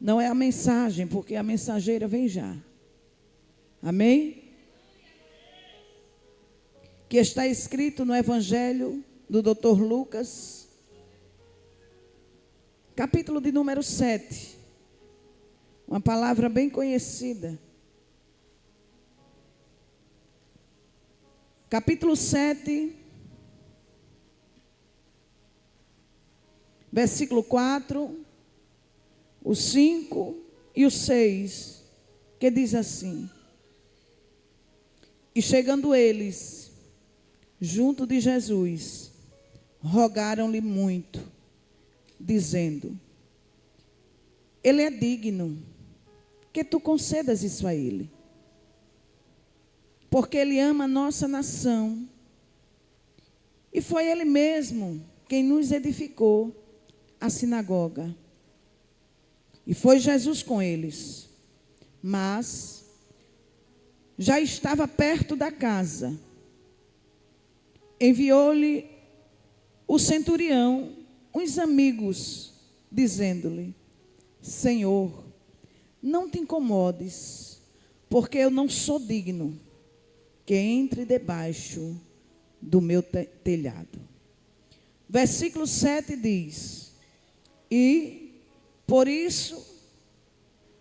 Não é a mensagem, porque a mensageira vem já. Amém? Que está escrito no Evangelho do Dr. Lucas, capítulo de número 7. Uma palavra bem conhecida. Capítulo 7, versículo 4, o 5 e o 6, que diz assim: E chegando eles junto de Jesus, rogaram-lhe muito, dizendo: Ele é digno que tu concedas isso a ele, porque ele ama a nossa nação, e foi ele mesmo quem nos edificou a sinagoga. E foi Jesus com eles, mas já estava perto da casa. Enviou-lhe o centurião uns amigos, dizendo-lhe: Senhor, não te incomodes, porque eu não sou digno que entre debaixo do meu telhado. Versículo 7 diz: E por isso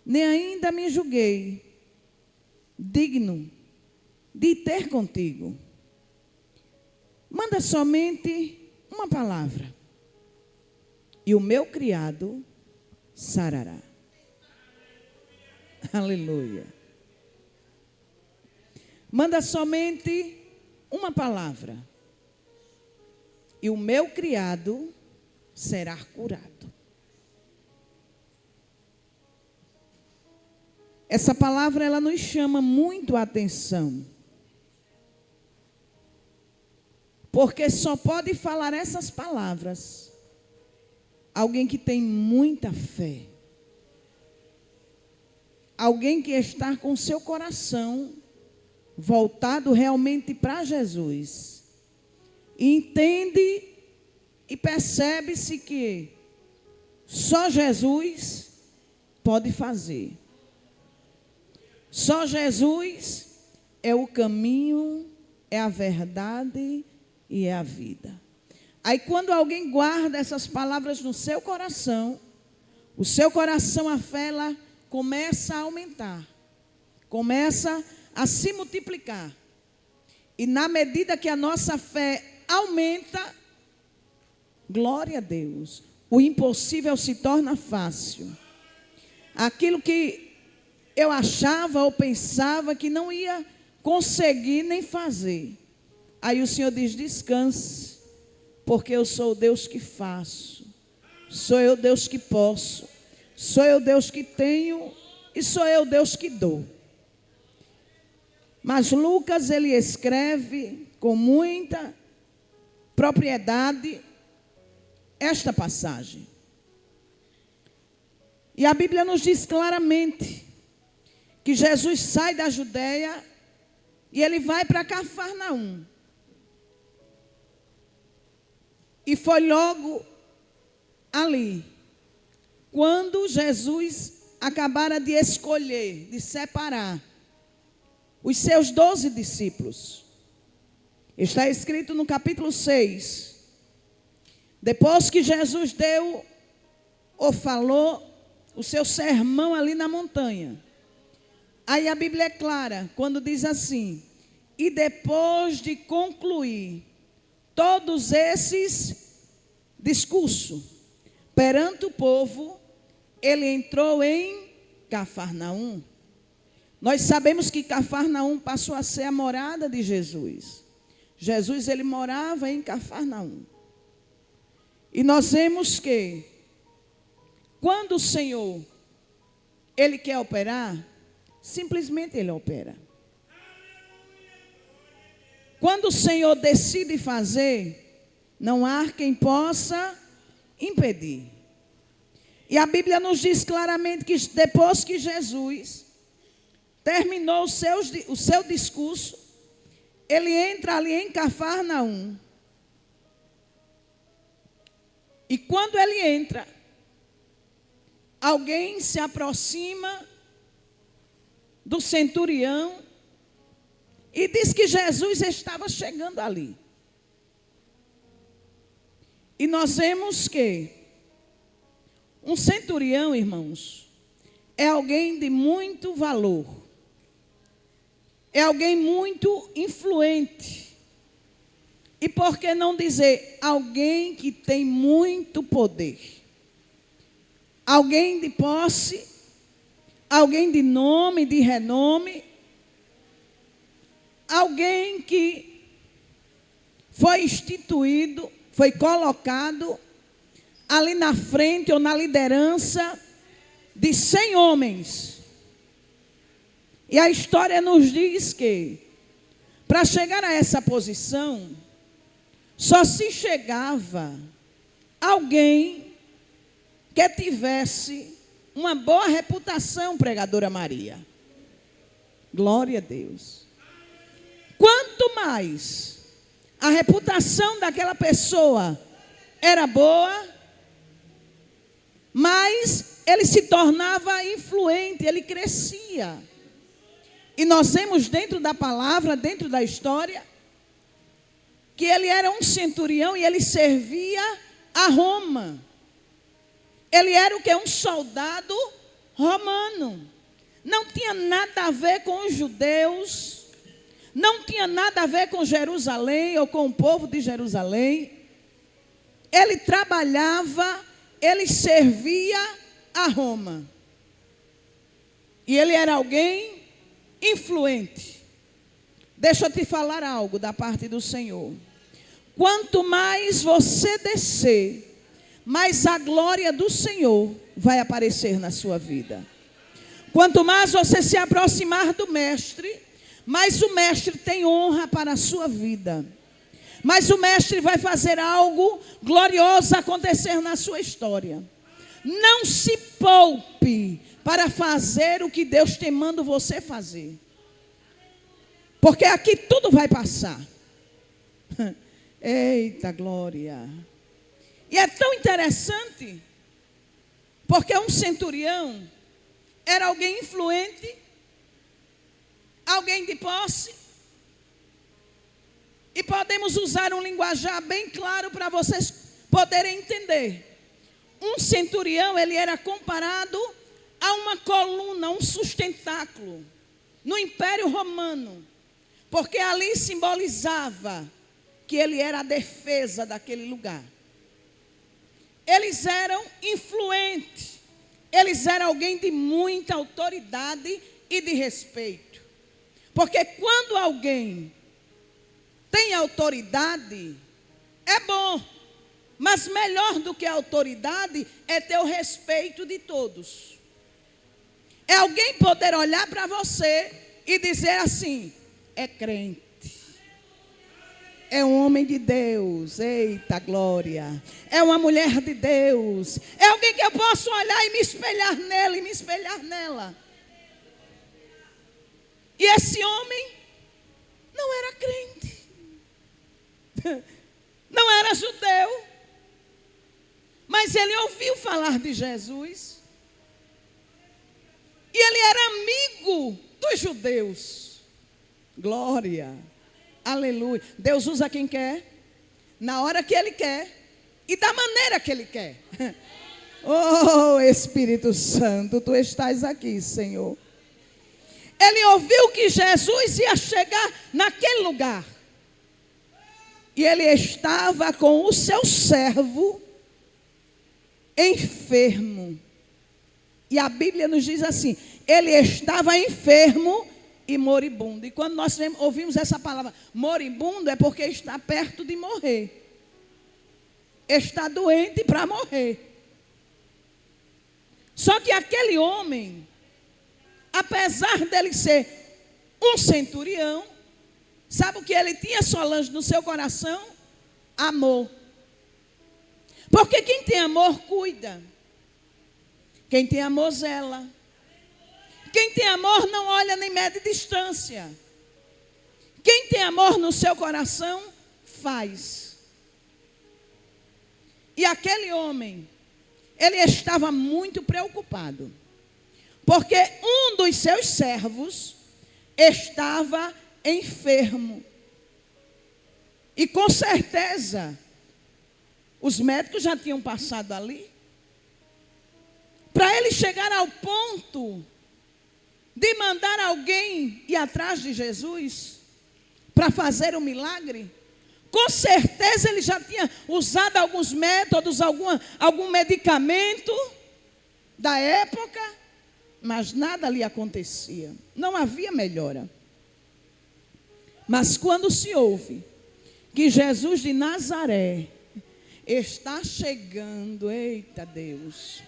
nem ainda me julguei digno de ter contigo. Manda somente uma palavra, e o meu criado sarará. Aleluia. Manda somente uma palavra, e o meu criado será curado. Essa palavra, ela nos chama muito a atenção. Porque só pode falar essas palavras alguém que tem muita fé. Alguém que está com seu coração voltado realmente para Jesus. E entende e percebe-se que só Jesus pode fazer. Só Jesus é o caminho, é a verdade e é a vida. Aí quando alguém guarda essas palavras no seu coração, o seu coração, a fé, ela começa a aumentar. Começa a se multiplicar. E na medida que a nossa fé aumenta, glória a Deus, o impossível se torna fácil. Aquilo que eu achava ou pensava que não ia conseguir nem fazer. Aí o Senhor diz: descanse, porque eu sou o Deus que faço. Sou eu Deus que posso. Sou eu Deus que tenho e sou eu Deus que dou. Mas Lucas, ele escreve com muita propriedade esta passagem. E a Bíblia nos diz claramente que Jesus sai da Judeia e ele vai para Cafarnaum. E foi logo ali, quando Jesus acabara de escolher, de separar os seus 12 discípulos. Está escrito no capítulo 6. Depois que Jesus deu ou falou o seu sermão ali na montanha. Aí a Bíblia é clara quando diz assim: e depois de concluir todos esses discursos perante o povo, ele entrou em Cafarnaum. Nós sabemos que Cafarnaum passou a ser a morada de Jesus. Jesus, ele morava em Cafarnaum. E nós vemos que quando o Senhor, ele quer operar, simplesmente ele opera. Quando o Senhor decide fazer, não há quem possa impedir. E a Bíblia nos diz claramente que depois que Jesus terminou o seu discurso, ele entra ali em Cafarnaum. E quando ele entra, alguém se aproxima do centurião e diz que Jesus estava chegando ali. E nós vemos que um centurião, irmãos, é alguém de muito valor. É alguém muito influente. E por que não dizer alguém que tem muito poder? Alguém de posse, alguém de nome, de renome, alguém que foi instituído, foi colocado ali na frente ou na liderança de 100 homens. E a história nos diz que, para chegar a essa posição, só se chegava alguém que tivesse uma boa reputação, pregadora Maria. Glória a Deus. Quanto mais a reputação daquela pessoa era boa, mais ele se tornava influente, ele crescia. E nós vemos dentro da palavra, dentro da história, que ele era um centurião e ele servia a Roma. Ele era o que? Um soldado romano. Não tinha nada a ver com os judeus, não tinha nada a ver com Jerusalém ou com o povo de Jerusalém. Ele trabalhava, ele servia a Roma. E ele era alguém influente. Deixa eu te falar algo da parte do Senhor. Quanto mais você descer, mais a glória do Senhor vai aparecer na sua vida. Quanto mais você se aproximar do Mestre, mais o Mestre tem honra para a sua vida. Mas o Mestre vai fazer algo glorioso acontecer na sua história. Não se poupe para fazer o que Deus te manda você fazer. Porque aqui tudo vai passar. Eita glória. E é tão interessante, porque um centurião era alguém influente, alguém de posse. E podemos usar um linguajar bem claro para vocês poderem entender. Um centurião, ele era comparado a uma coluna, um sustentáculo no Império Romano. Porque ali simbolizava que ele era a defesa daquele lugar. Eles eram influentes. Eles eram alguém de muita autoridade e de respeito. Porque quando alguém tem autoridade, é bom. Mas melhor do que a autoridade é ter o respeito de todos. É alguém poder olhar para você e dizer assim: é crente, é um homem de Deus, eita glória, é uma mulher de Deus, é alguém que eu posso olhar e me espelhar nela e me espelhar nela. E esse homem não era crente, não era judeu, mas ele ouviu falar de Jesus, e ele era amigo dos judeus. Glória, aleluia. Deus usa quem quer, na hora que Ele quer e da maneira que Ele quer. Oh Espírito Santo, Tu estás aqui, Senhor. Ele ouviu que Jesus ia chegar naquele lugar. E ele estava com o seu servo enfermo. E a Bíblia nos diz assim: ele estava enfermo e moribundo. E quando nós ouvimos essa palavra moribundo, é porque está perto de morrer. Está doente para morrer. Só que aquele homem, apesar dele ser um centurião, sabe o que ele tinha, Solange, no seu coração? Amor. Porque quem tem amor cuida. Quem tem amor zela. Quem tem amor não olha nem mede distância. Quem tem amor no seu coração, faz. E aquele homem, ele estava muito preocupado, porque um dos seus servos estava enfermo. E com certeza, os médicos já tinham passado ali. Para ele chegar ao ponto de mandar alguém ir atrás de Jesus para fazer um milagre, com certeza ele já tinha usado alguns métodos, algum medicamento da época, mas nada lhe acontecia. Não havia melhora. Mas quando se ouve que Jesus de Nazaré está chegando, eita Deus.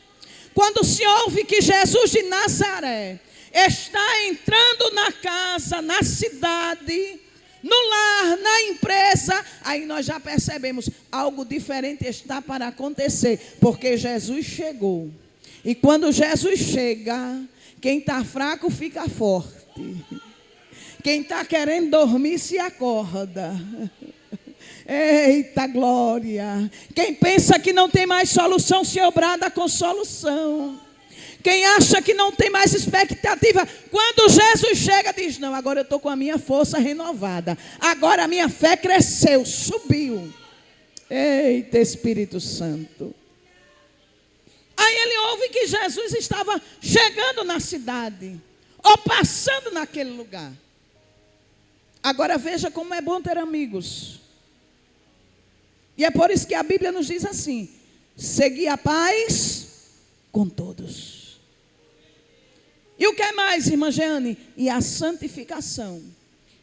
Quando se ouve que Jesus de Nazaré está entrando na casa, na cidade, no lar, na empresa, aí nós já percebemos, algo diferente está para acontecer, porque Jesus chegou. E quando Jesus chega, quem está fraco fica forte. Quem está querendo dormir se acorda. Eita glória. Quem pensa que não tem mais solução se obrada com solução. Quem acha que não tem mais expectativa, quando Jesus chega, diz: não, agora eu estou com a minha força renovada. Agora a minha fé cresceu, subiu. Eita Espírito Santo. Aí ele ouve que Jesus estava chegando na cidade, ou passando naquele lugar. Agora veja como é bom ter amigos. E é por isso que a Bíblia nos diz assim: segui a paz com todos. E o que mais, irmã Jeane? E a santificação,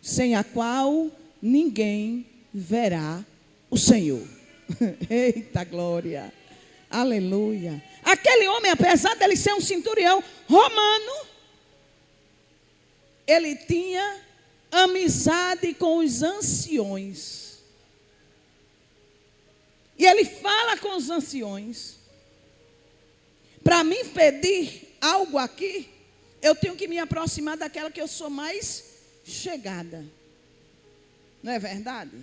sem a qual ninguém verá o Senhor. Eita glória, aleluia. Aquele homem, apesar dele ser um centurião romano, ele tinha amizade com os anciões. E ele fala com os anciões: para mim pedir algo aqui, eu tenho que me aproximar daquela que eu sou mais chegada. Não é verdade?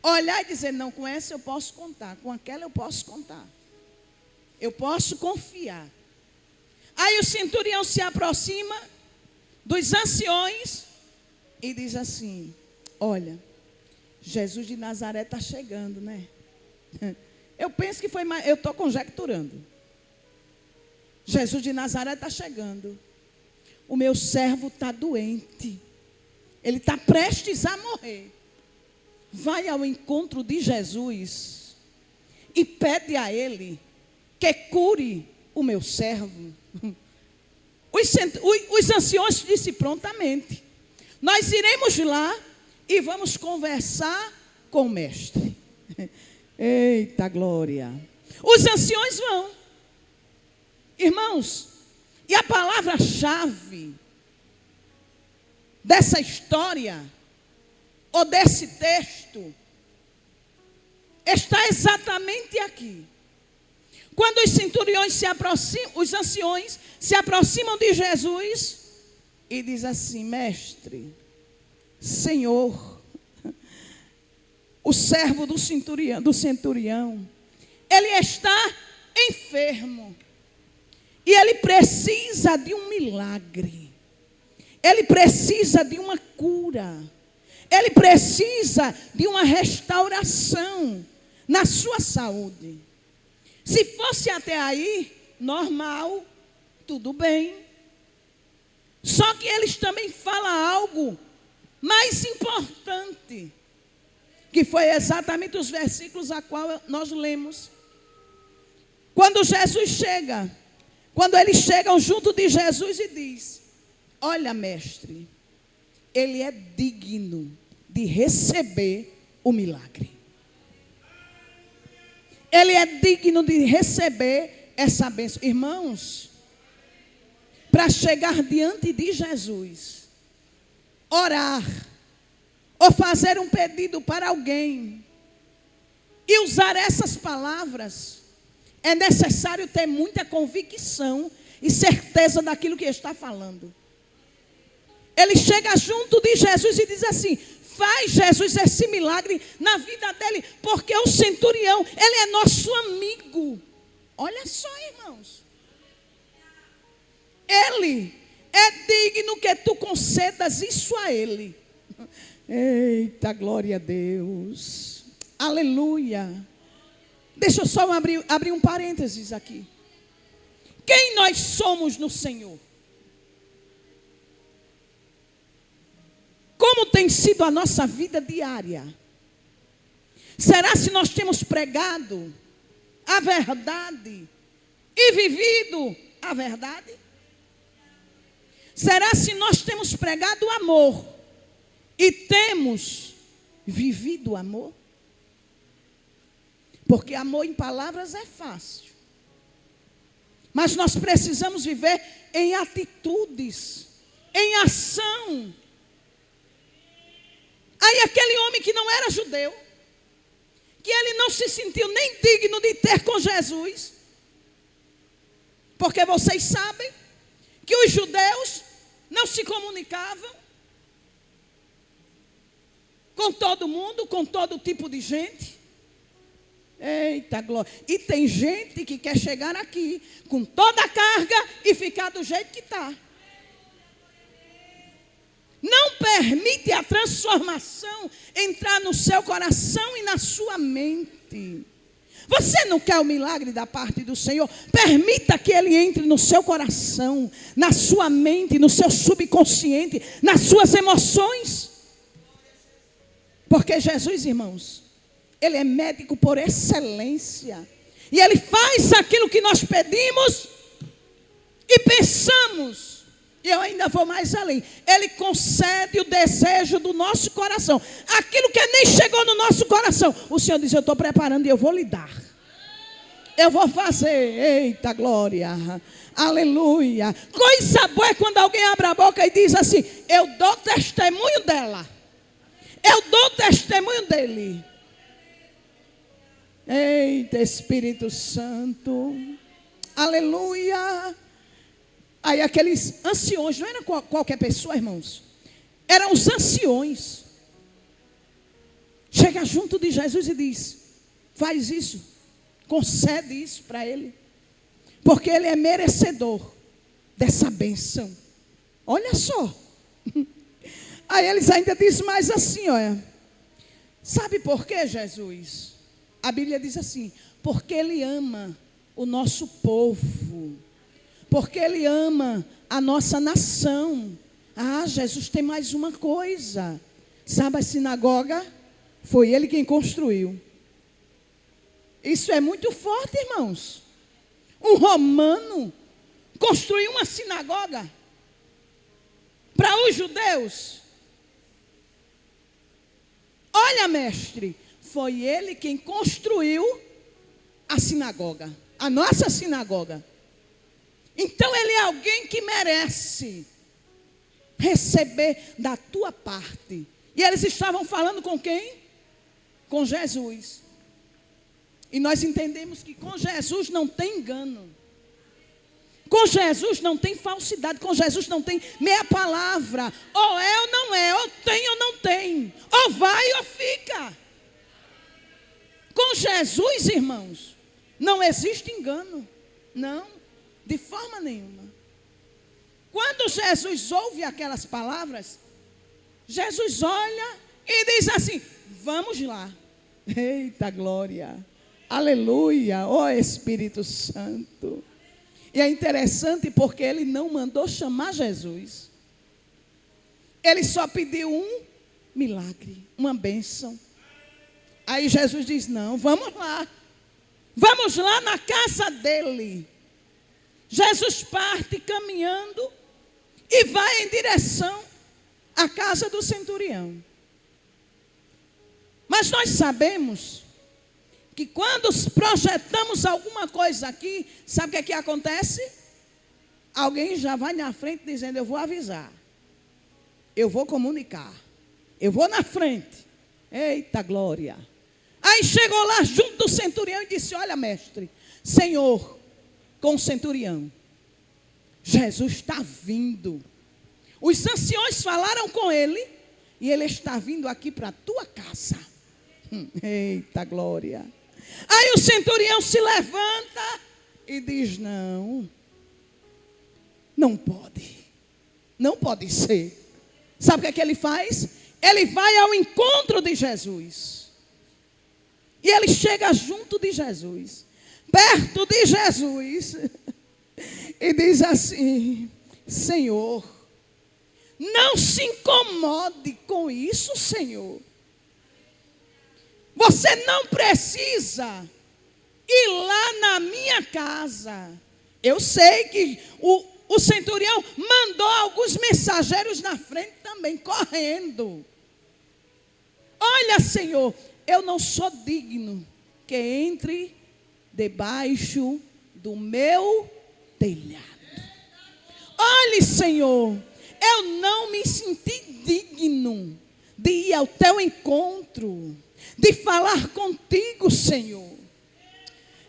Olhar e dizer: não, com essa eu posso contar, com aquela eu posso contar. Eu posso confiar. Aí o centurião se aproxima dos anciões e diz assim: olha, Jesus de Nazaré está chegando, né? Eu penso que foi mais, eu estou conjecturando. Jesus de Nazaré está chegando. O meu servo está doente. Ele está prestes a morrer. Vai ao encontro de Jesus e pede a ele que cure o meu servo. Os anciões disse prontamente: nós iremos lá e vamos conversar com o mestre. Eita glória. Os anciões vão. Irmãos, e a palavra-chave dessa história, ou desse texto, está exatamente aqui. Quando os centuriões se aproximam, os anciões se aproximam de Jesus e diz assim: mestre, Senhor, o servo do centurião, ele está enfermo. E ele precisa de um milagre. Ele precisa de uma cura. Ele precisa de uma restauração na sua saúde. Se fosse até aí, normal, tudo bem. Só que eles também falam algo mais importante, que foi exatamente os versículos a qual nós lemos. Quando Jesus chega, quando eles chegam junto de Jesus e diz: olha, mestre, ele é digno de receber o milagre. Ele é digno de receber essa bênção. Irmãos, para chegar diante de Jesus, orar, ou fazer um pedido para alguém, e usar essas palavras, é necessário ter muita convicção e certeza daquilo que está falando. Ele chega junto de Jesus e diz assim: faz, Jesus, esse milagre na vida dele, porque o centurião, ele é nosso amigo. Olha só, irmãos. Ele é digno que tu concedas isso a ele. Eita, glória a Deus. Aleluia. Deixa eu só abrir um parênteses aqui. Quem nós somos no Senhor? Como tem sido a nossa vida diária? Será se nós temos pregado a verdade e vivido a verdade? Será se nós temos pregado o amor e temos vivido o amor? Porque amor em palavras é fácil. Mas nós precisamos viver em atitudes, em ação. Aí aquele homem que não era judeu, que ele não se sentiu nem digno de ter com Jesus, porque vocês sabem que os judeus não se comunicavam com todo mundo, com todo tipo de gente. Eita glória. E tem gente que quer chegar aqui com toda a carga e ficar do jeito que está. Não permite a transformação entrar no seu coração e na sua mente. Você não quer o milagre da parte do Senhor? Permita que Ele entre no seu coração, na sua mente, no seu subconsciente, nas suas emoções. Porque Jesus, irmãos, Ele é médico por excelência. E Ele faz aquilo que nós pedimos e pensamos. E eu ainda vou mais além. Ele concede o desejo do nosso coração. Aquilo que nem chegou no nosso coração. O Senhor diz, eu estou preparando e eu vou lhe dar. Eu vou fazer. Eita glória. Aleluia. Coisa boa é quando alguém abre a boca e diz assim, eu dou testemunho dela. Eu dou testemunho dele. Eita Espírito Santo. Aleluia. Aí aqueles anciões, não era qualquer pessoa, irmãos. Eram os anciões. Chega junto de Jesus e diz, faz isso, concede isso para ele. Porque ele é merecedor dessa bênção. Olha só. Aí eles ainda dizem mais assim, olha. Sabe por quê, Jesus? A Bíblia diz assim, porque Ele ama o nosso povo. Porque Ele ama a nossa nação. Ah, Jesus tem mais uma coisa. Sabe a sinagoga? Foi Ele quem construiu. Isso é muito forte, irmãos. Um romano construiu uma sinagoga para os judeus. Olha, mestre, foi Ele quem construiu a sinagoga. A nossa sinagoga. Então Ele é alguém que merece receber da tua parte. E eles estavam falando com quem? Com Jesus. E nós entendemos que com Jesus não tem engano. Com Jesus não tem falsidade. Com Jesus não tem meia palavra. Ou é ou não é. Ou tem ou não tem. Ou vai ou fica. Com Jesus, irmãos, não existe engano. Não. De forma nenhuma. Quando Jesus ouve aquelas palavras, Jesus olha e diz assim, vamos lá. Eita glória. Aleluia. Ó Espírito Santo. E é interessante porque Ele não mandou chamar Jesus. Ele só pediu um milagre, uma bênção. Aí Jesus diz, não, vamos lá. Vamos lá na casa dele. Jesus parte caminhando e vai em direção à casa do centurião. Mas nós sabemos que quando projetamos alguma coisa aqui, sabe o que é que acontece? Alguém já vai na frente dizendo, eu vou avisar. Eu vou comunicar. Eu vou na frente. Eita glória. Aí chegou lá junto do centurião e disse, olha mestre, Senhor, com o centurião, Jesus está vindo. Os anciões falaram com ele e ele está vindo aqui para a tua casa. Eita glória. Aí o centurião se levanta e diz: não, não pode. Não pode ser. Sabe o que é que ele faz? Ele vai ao encontro de Jesus. E ele chega junto de Jesus, perto de Jesus, e diz assim: Senhor, não se incomode com isso, Senhor. Você não precisa ir lá na minha casa. Eu sei que o centurião mandou alguns mensageiros na frente também, correndo. Olha, Senhor, eu não sou digno que entre debaixo do meu telhado. Olhe, Senhor, eu não me senti digno de ir ao teu encontro, de falar contigo, Senhor.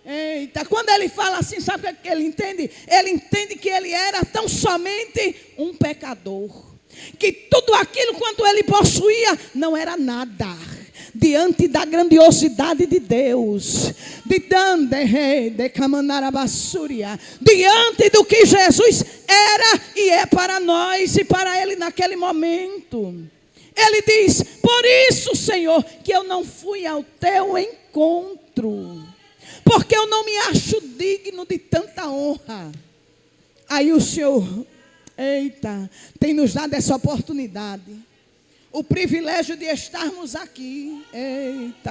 Eita, quando ele fala assim, sabe o que ele entende? Ele entende que ele era tão somente um pecador, que tudo aquilo quanto ele possuía não era nada diante da grandiosidade de Deus, diante do que Jesus era e é para nós e para ele naquele momento. Ele diz: por isso, Senhor, que eu não fui ao teu encontro, porque eu não me acho digno de tanta honra. Aí o Senhor, tem nos dado essa oportunidade, o privilégio de estarmos aqui,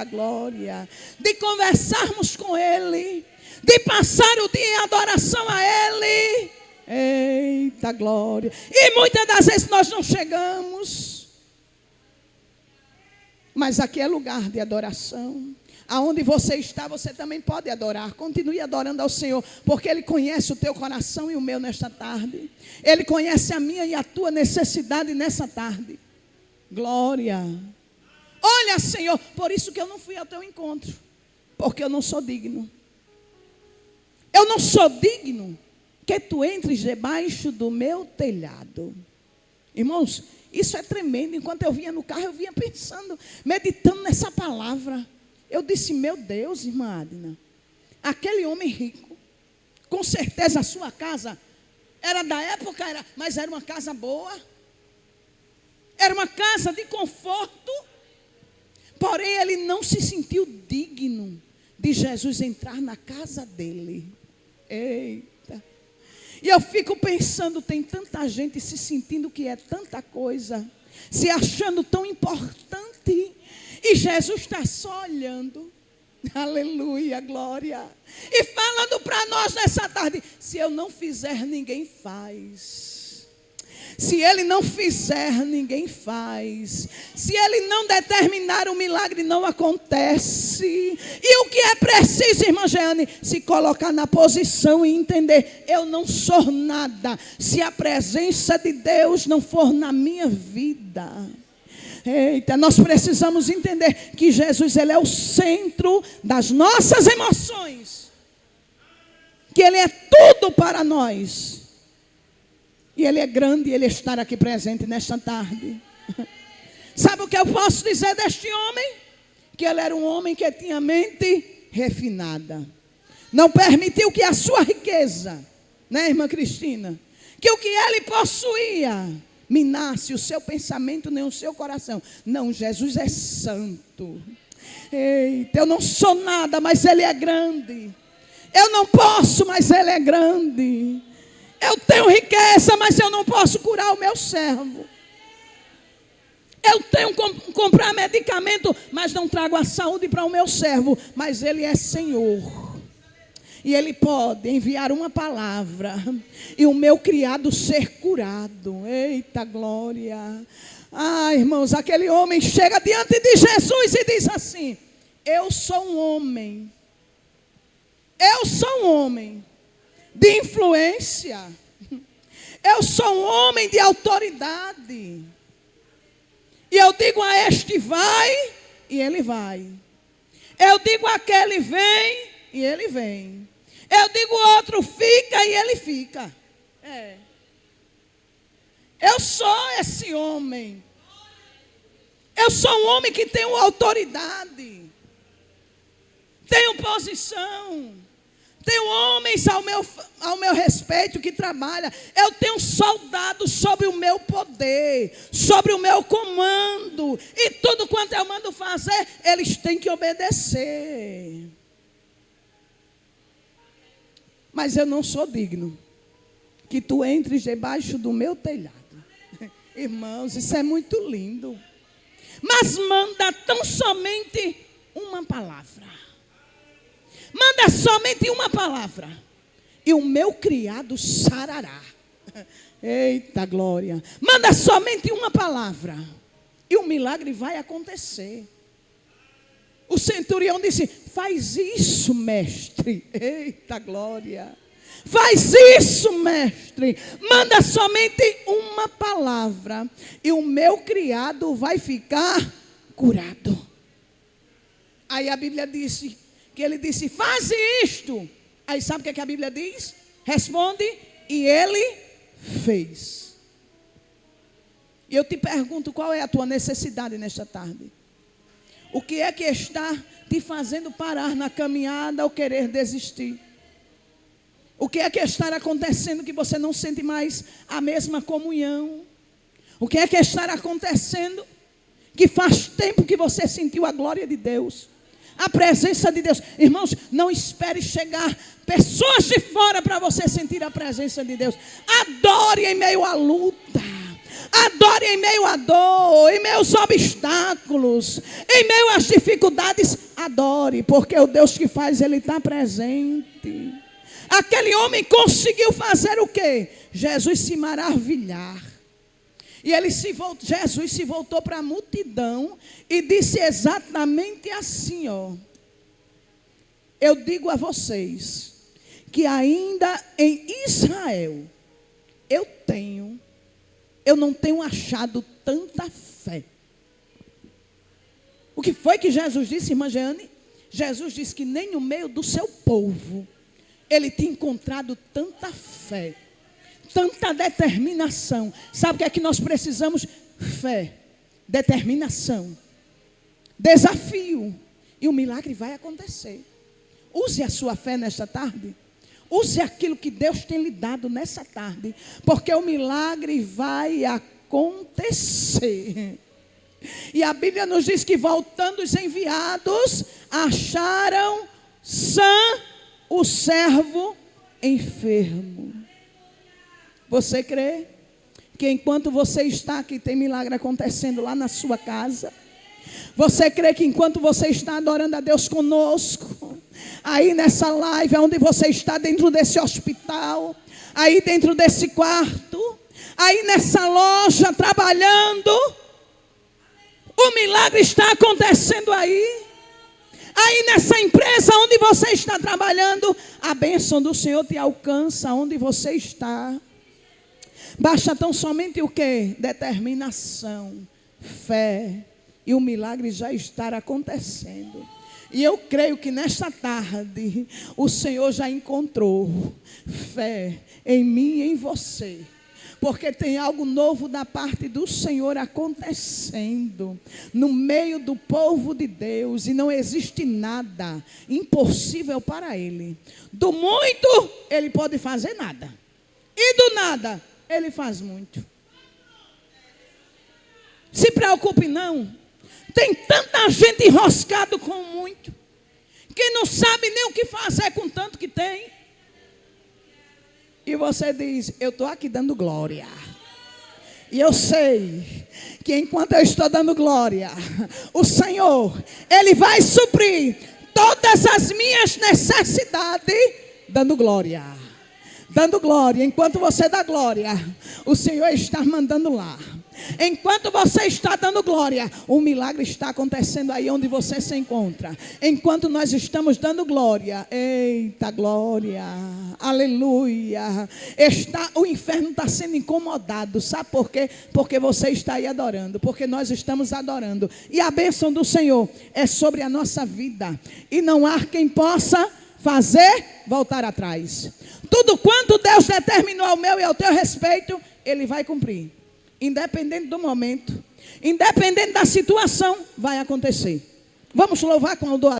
glória, de conversarmos com Ele, de passar o dia em adoração a Ele, glória. E muitas das vezes nós não chegamos, mas aqui é lugar de adoração. Aonde você está, você também pode adorar. Continue adorando ao Senhor, porque Ele conhece o teu coração e o meu nesta tarde. Ele conhece a minha e a tua necessidade nessa tarde. Glória. Olha, Senhor, por isso que eu não fui ao teu encontro, porque eu não sou digno. Eu não sou digno que tu entres debaixo do meu telhado. Irmãos, isso é tremendo. Enquanto eu vinha no carro, eu vinha pensando, meditando nessa palavra. Eu disse: meu Deus, irmã Adna, aquele homem rico, com certeza a sua casa era da época, mas era uma casa boa, era uma casa de conforto, porém ele não se sentiu digno de Jesus entrar na casa dele. Eita! E eu fico pensando, tem tanta gente se sentindo que é tanta coisa, se achando tão importante, e Jesus está só olhando, aleluia, glória, e falando para nós nessa tarde: se eu não fizer, ninguém faz. Se Ele não fizer, ninguém faz. Se Ele não determinar, o milagre não acontece. E o que é preciso, irmã Jeane? Se colocar na posição e entender: eu não sou nada se a presença de Deus não for na minha vida. Eita, nós precisamos entender que Jesus, Ele é o centro das nossas emoções, que Ele é tudo para nós, e Ele é grande, Ele está aqui presente nesta tarde. Sabe o que eu posso dizer deste homem? Que ele era um homem que tinha mente refinada, não permitiu que a sua riqueza, né, irmã Cristina, que o que ele possuía minasse o seu pensamento nem o seu coração. Não, Jesus é santo. Eita, eu não sou nada, mas Ele é grande. Eu não posso, mas Ele é grande. Eu tenho riqueza, mas eu não posso curar o meu servo. Eu tenho que comprar medicamento, mas não trago a saúde para o meu servo. Mas Ele é Senhor. E Ele pode enviar uma palavra e o meu criado ser curado. Eita, glória. Ah, irmãos, aquele homem chega diante de Jesus e diz assim: eu sou um homem. Eu sou um homem de influência. Eu sou um homem de autoridade. E eu digo a este: vai, e ele vai. Eu digo àquele: vem, e ele vem. Eu digo outro: fica, e ele fica. Eu sou esse homem. Eu sou um homem que tenho autoridade, tenho posição, Tenho homens ao meu respeito que trabalham. Eu tenho soldados sobre o meu poder, sobre o meu comando. E tudo quanto eu mando fazer, eles têm que obedecer. Mas eu não sou digno que tu entres debaixo do meu telhado. Irmãos, isso é muito lindo. Mas manda tão somente uma palavra. Manda somente uma palavra. E o meu criado sarará. Eita glória. Manda somente uma palavra. E o milagre vai acontecer. O centurião disse: faz isso, mestre. Eita glória. Faz isso, mestre. Manda somente uma palavra. E o meu criado vai ficar curado. Aí a Bíblia disse que ele disse: faz isto. Aí sabe o que a Bíblia diz? Responde: e ele fez. E eu te pergunto, qual é a tua necessidade nesta tarde? O que é que está te fazendo parar na caminhada ou querer desistir? O que é que está acontecendo que você não sente mais a mesma comunhão? O que é que está acontecendo que faz tempo que você sentiu a glória de Deus? A presença de Deus. Irmãos, não espere chegar pessoas de fora para você sentir a presença de Deus. Adore em meio à luta. Adore em meio à dor, em meio aos obstáculos, em meio às dificuldades. Adore, porque o Deus que faz, Ele está presente. Aquele homem conseguiu fazer o quê? Jesus se maravilhar. E Jesus se voltou para a multidão e disse exatamente assim, ó: eu digo a vocês que ainda em Israel eu não tenho achado tanta fé. O que foi que Jesus disse, irmã Jeane? Jesus disse que nem no meio do seu povo ele tinha encontrado tanta fé, tanta determinação. Sabe o que é que nós precisamos? Fé, determinação, desafio, e o milagre vai acontecer. Use a sua fé nesta tarde. Use aquilo que Deus tem lhe dado nessa tarde, porque o milagre vai acontecer. E a Bíblia nos diz que voltando os enviados, acharam sã o servo enfermo. Você crê que enquanto você está aqui tem milagre acontecendo lá na sua casa? Você crê que enquanto você está adorando a Deus conosco, aí nessa live, onde você está dentro desse hospital, aí dentro desse quarto, aí nessa loja trabalhando, o milagre está acontecendo aí? Aí nessa empresa onde você está trabalhando, a bênção do Senhor te alcança onde você está. Basta tão somente o quê? Determinação, fé, e o milagre já está acontecendo. E eu creio que nesta tarde o Senhor já encontrou fé em mim e em você. Porque tem algo novo da parte do Senhor acontecendo no meio do povo de Deus. E não existe nada impossível para Ele. Do muito, Ele pode fazer nada. E do nada, Ele faz muito. Se preocupe não. Tem tanta gente enroscado com muito, que não sabe nem o que fazer com tanto que tem. E você diz: eu estou aqui dando glória. E eu sei que enquanto eu estou dando glória, o Senhor, Ele vai suprir todas as minhas necessidades, dando glória. Dando glória. Enquanto você dá glória, o Senhor está mandando lá. Enquanto você está dando glória, o milagre está acontecendo aí onde você se encontra. Enquanto nós estamos dando glória, eita glória, aleluia, o inferno está sendo incomodado. Sabe por quê? Porque você está aí adorando, porque nós estamos adorando. E a bênção do Senhor é sobre a nossa vida, e não há quem possa fazer voltar atrás. Tudo quanto Deus determinou ao meu e ao teu respeito, Ele vai cumprir. Independente do momento, independente da situação, vai acontecer. Vamos louvar com o